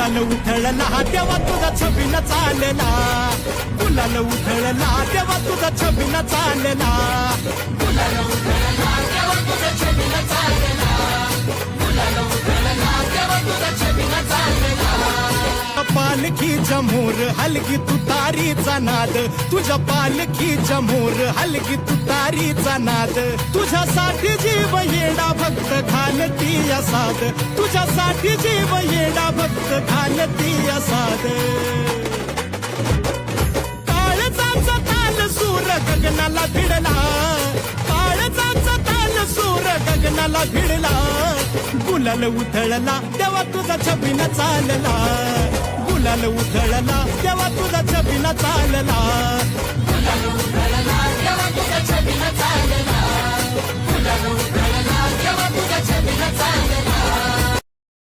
गुलाल उधळला तेव्हा तुझा छबीन चालला, गुलाल उधळला तेव्हा तुझा छबीन चालला, गुलाल उधळला तेव्हा तुझा छबीन चालला, गुलाल उधळला तेव्हा तुझा छबीन चालला. पालखीच्या मोर हलगी तुतारीचा नाद, तुझ्या पालखीच्या मोर हलगी तुतारीचा नाद, तुझ्यासाठी जीव येडा भक्त घालती साद, तुझ्यासाठी जीव येडा भक्त घालती साद. काळजाचा ताल सूर गगनाला भिडला, काळजाचा ताल सूर गगनाला भिडला, गुलाल उधळला तेव्हा तुझा छबीन चालला, गुलाल उधळला तेव्हा तुझा छबीन चालला.